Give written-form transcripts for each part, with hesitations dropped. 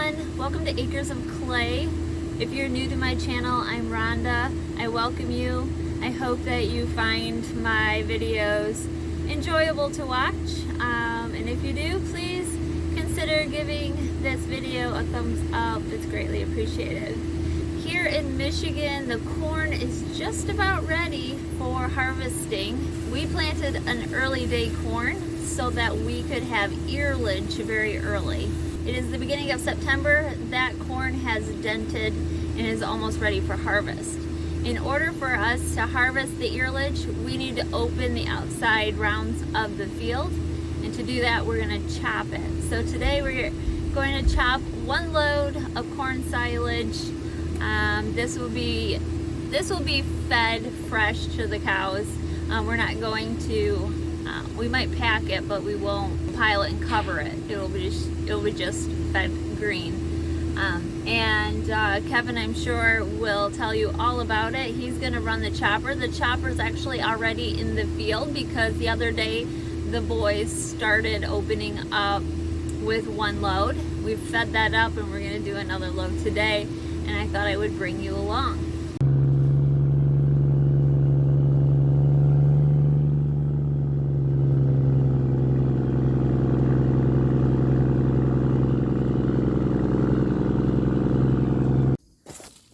everyone, welcome to Acres of Clay. If you're new to my channel, I'm Rhonda. I welcome you. I hope that you find my videos enjoyable to watch, and if you do, please consider giving this video a thumbs up. It's greatly appreciated. Here in Michigan, the corn is just about ready for harvesting. We planted an early day corn so that we could have earlage very early. It is the beginning of September. That corn has dented and is almost ready for harvest. In order for us to harvest the earlage, we need to open the outside rounds of the field. And to do that, we're going to chop it. So today we're going to chop one load of corn silage. This will be fed fresh to the cows. We're not going to. We might pack it, but we won't pile it and cover it. It'll be just fed green. Kevin, I'm sure, will tell you all about it. He's going to run the chopper. The chopper's actually already in the field because the other day the boys started opening up with one load. We've fed that up and we're going to do another load today, and I thought I would bring you along.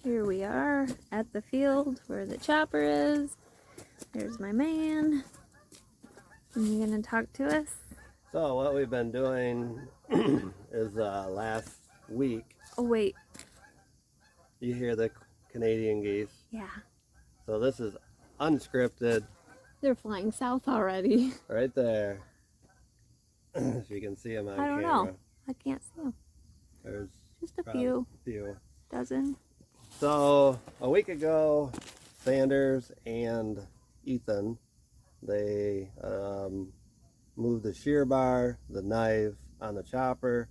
Here we are at the field where the chopper is. There's my man. And you gonna talk to us? So what we've been doing is last week. Oh wait. You hear the Canadian geese? Yeah. So this is unscripted. They're flying south already. Right there. If you can see them on camera. I don't know. I can't see them. There's just a few. Dozen. So a week ago, Sanders and Ethan, they moved the shear bar, the knife on the chopper,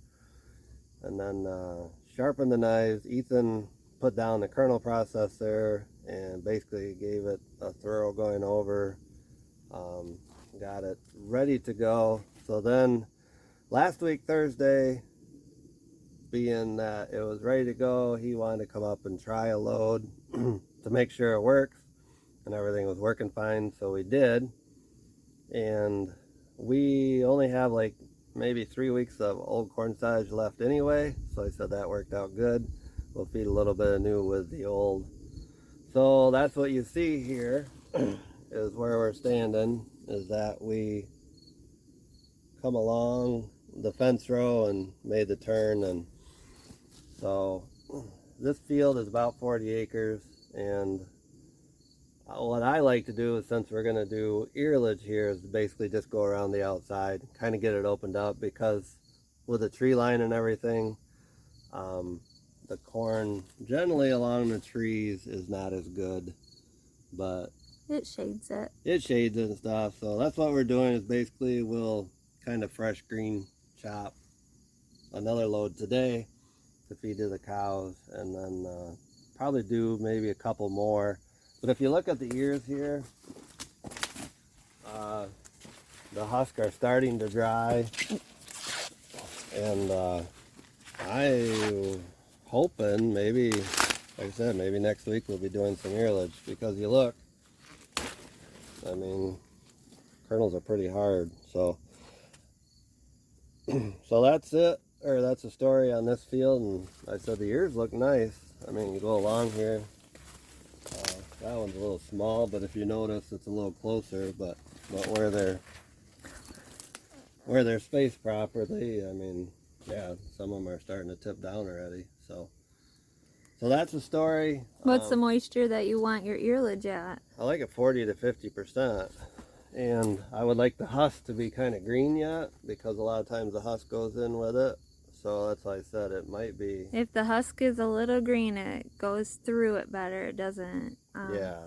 and then sharpened the knives. Ethan put down the kernel processor and basically gave it a thorough going over, got it ready to go. So then last week Thursday, being that it was ready to go, he wanted to come up and try a load to make sure it works, and everything was working fine, so we did. And we only have like maybe 3 weeks of old corn silage left anyway, so I said that worked out good. We'll feed a little bit of new with the old. So that's what you see here is where we're standing, is that we come along the fence row and made the turn. And so this field is about 40 acres, and what I like to do is, since we're going to do earlage here, is basically just go around the outside, kind of get it opened up, because with the tree line and everything, the corn generally along the trees is not as good, but it shades it. It shades it and stuff. So that's what we're doing, is basically we'll kind of fresh green chop another load today to feed to the cows, and then probably do maybe a couple more. But if you look at the ears here, the husks are starting to dry, and I'm hoping maybe, like I said, maybe next week we'll be doing some earlage, because you look, I mean, kernels are pretty hard. So so that's it, or that's the story on this field. And I said the ears look nice. I mean, you go along here, that one's a little small, but if you notice, it's a little closer. But where they're spaced properly, I mean, yeah, some of them are starting to tip down already. So that's the story. What's the moisture that you want your earlage at? I like it 40 to 50%. And I would like the husk to be kind of green yet, because a lot of times the husk goes in with it. So that's why I said it might be. If the husk is a little green, it goes through it better. It doesn't. Yeah,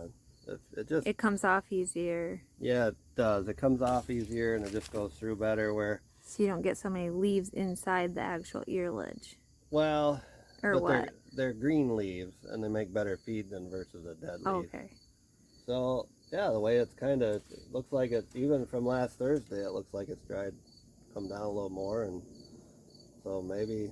it comes off easier. Yeah, it does. It comes off easier, and it just goes through better. Where so you don't get so many leaves inside the actual earlage. Well, or what? They're green leaves, and they make better feed than versus a dead leaf. Okay. So yeah, the way it's kind of, it looks like it, even from last Thursday, it looks like it's dried, come down a little more, and so maybe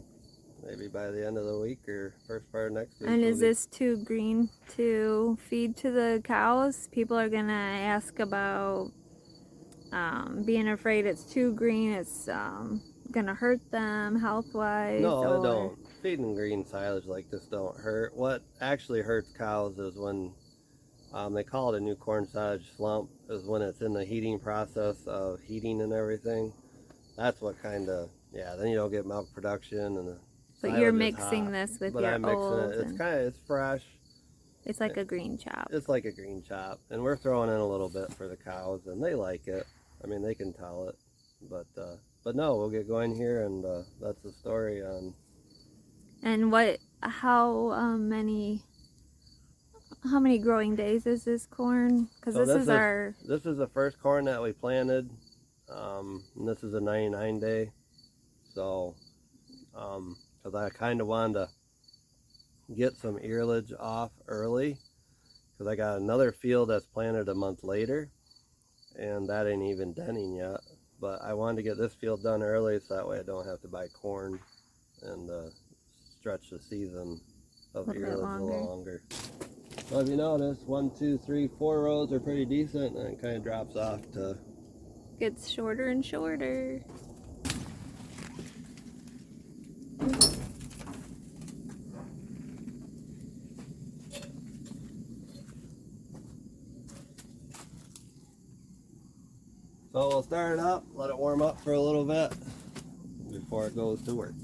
maybe by the end of the week or first part of next week. And is this too green to feed to the cows? People are gonna ask about being afraid it's too green. It's gonna hurt them health-wise. No, it don't. Feeding green silage like this don't hurt. What actually hurts cows is when they call it a new corn silage slump, is when it's in the heating process of heating and everything. That's what kind of, yeah, then you don't get milk production and the But you're mixing this with your old. It's fresh. It's like a green chop. It's like a green chop, and we're throwing in a little bit for the cows, and they like it. I mean, they can tell it, but no, we'll get going here, and that's the story on. And how many growing days is this corn? Because So this is the first corn that we planted, and this is a 99 day. So, because I kind of wanted to get some earlage off early, because I got another field that's planted a month later, and that ain't even denning yet. But I wanted to get this field done early, so that way I don't have to buy corn and stretch the season of earlage a little longer. So if you notice, 1, 2, 3, 4 rows are pretty decent, and it kind of drops off to. Gets shorter and shorter. So we'll start it up, let it warm up for a little bit before it goes to work.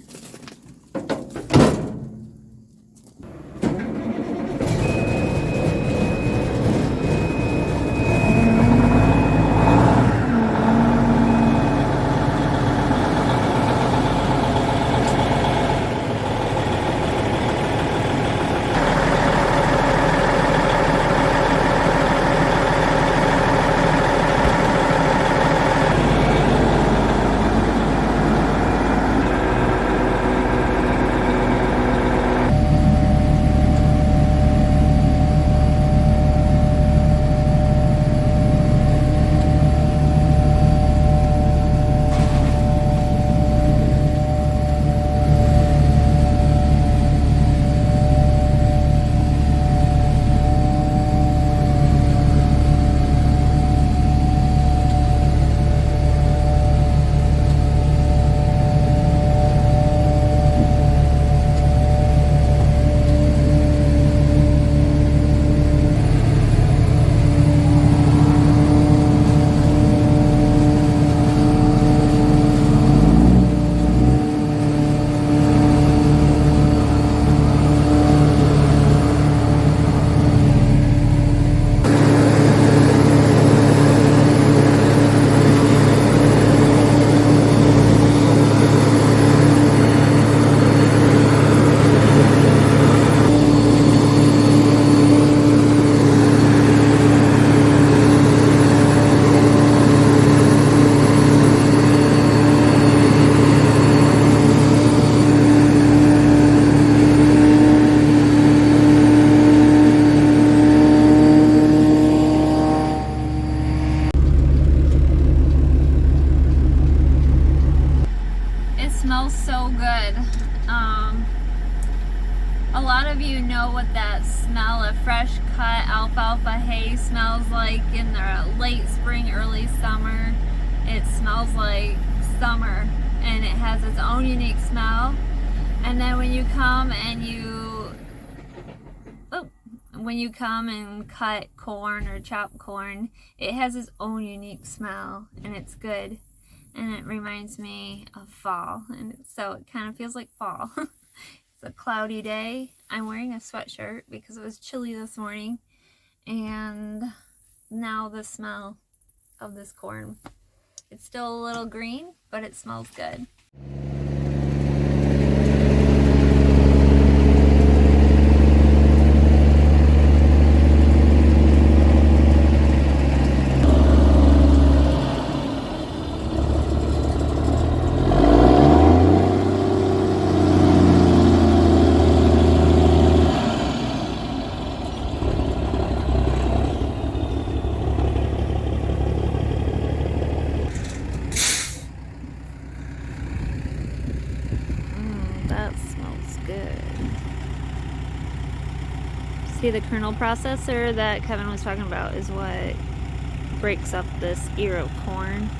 A lot of you know what that smell of fresh cut alfalfa hay smells like in the late spring, early summer. It smells like summer and it has its own unique smell. And then when you come and cut corn or chop corn, it has its own unique smell and it's good. And it reminds me of fall, and so it kind of feels like fall. It's a cloudy day. I'm wearing a sweatshirt because it was chilly this morning, and now the smell of this corn. It's still a little green, but it smells good. See, the kernel processor that Kevin was talking about is what breaks up this ear of corn.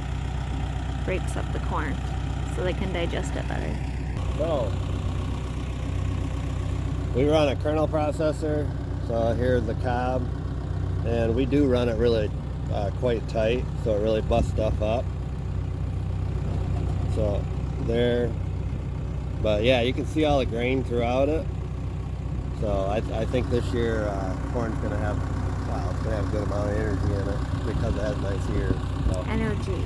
Breaks up the corn so they can digest it better. So, we run a kernel processor. So here's the cob. And we do run it really quite tight, so it really busts stuff up. So there, but yeah, you can see all the grain throughout it. So I think this year corn's gonna have, wow, it's gonna have a good amount of energy in it because it has nice ears. So Energy.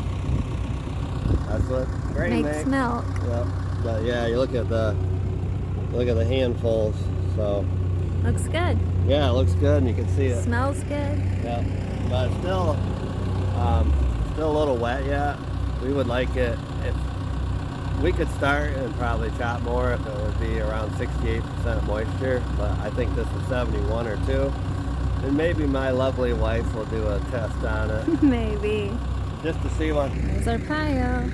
that's what grain Makes milk. Yep. But yeah, you look at the handfuls. So Looks good. yeah, it looks good, and you can see it. Smells good. Yeah, but it's still a little wet yet. We would like it if we could start and probably chop more if it would be around 68% moisture, but I think this is 71 or 2. And maybe my lovely wife will do a test on it. Maybe. Just to see what. There's our pile.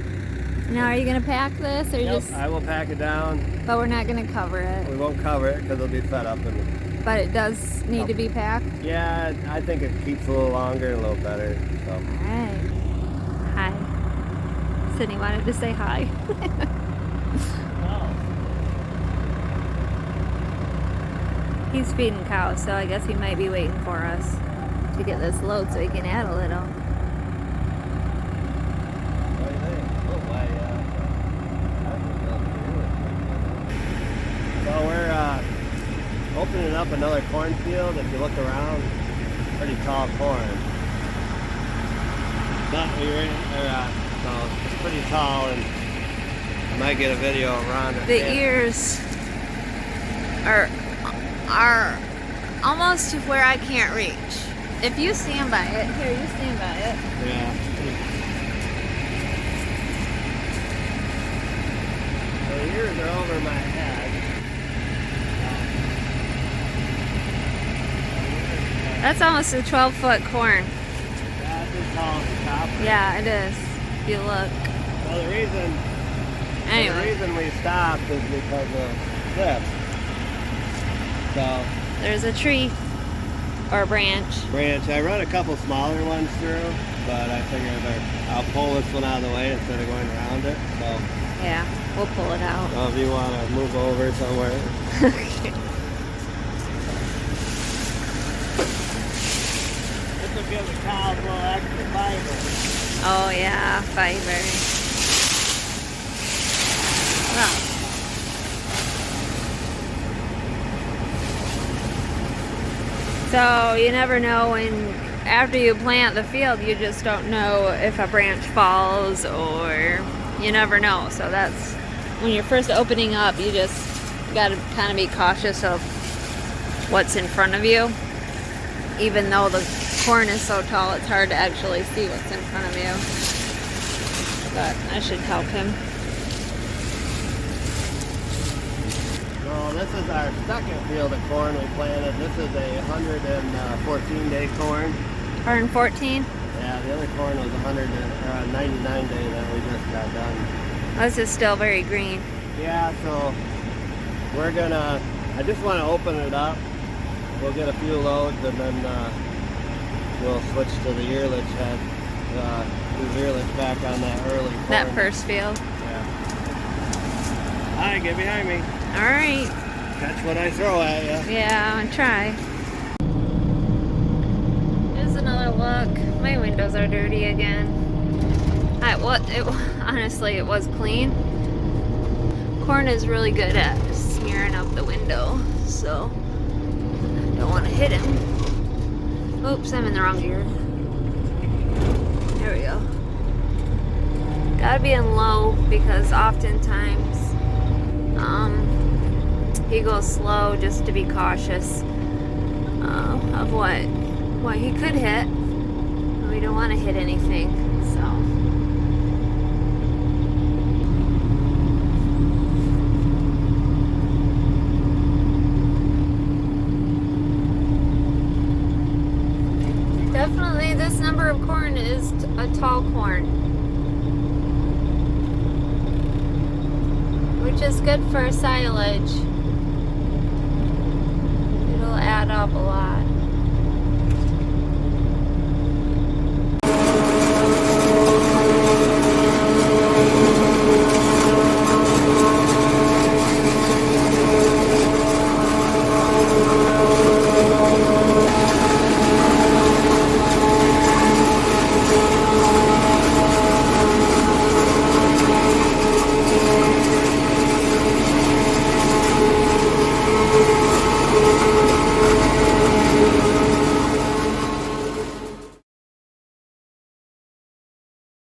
Now, are you gonna pack this or Yep, just? I will pack it down. But we're not gonna cover it. We won't cover it because it'll be fed up. And But it does need to be packed. yeah, I think it keeps a little longer and a little better. So. All right. Hi. Sydney wanted to say hi. He's feeding cows, so I guess he might be waiting for us to get this load so he can add a little. So we're opening up another cornfield. If you look around, pretty tall corn. But so it's pretty tall, and I might get a video around it. The ears are almost to where I can't reach. If you stand by it, here, you stand by it. Yeah. The ears are over my head. That's almost a 12-foot corn. That's as tall as the top. Yeah, it is. If you look. Well, the Anyway, reason we stopped is because of this. So, there's a tree or a branch. I run a couple smaller ones through, but I figured I'll pull this one out of the way instead of going around it. So, Yeah, we'll pull it out. if you want to move over somewhere. This will give the cows a little extra fiber. Oh yeah, fiber. Well, so you never know when, after you plant the field, you just don't know if a branch falls, or you never know. So that's when you're first opening up, you just got to kind of be cautious of what's in front of you. Even though the corn is so tall, it's hard to actually see what's in front of you. But I should help him. Well, this is our second field of corn we planted. This is a 114-day corn. 114? Yeah, the other corn was 199 day that we just got done. This is still very green. Yeah, so I just want to open it up. We'll get a few loads and then we'll switch to the earlage head. Do the earlage back on that early corn. That first field. Yeah. Hi, get behind me. All right. Catch what I throw at you. Yeah, I'll try. Here's another look. My windows are dirty again. Honestly, it was clean. Corn is really good at smearing up the window, so I don't want to hit him. Oops, I'm in the wrong gear. There we go. Gotta be in low because oftentimes he goes slow just to be cautious of what he could hit. We don't want to hit anything, so. Definitely this number of corn is a tall corn, which is good for silage. It'll add that up a lot.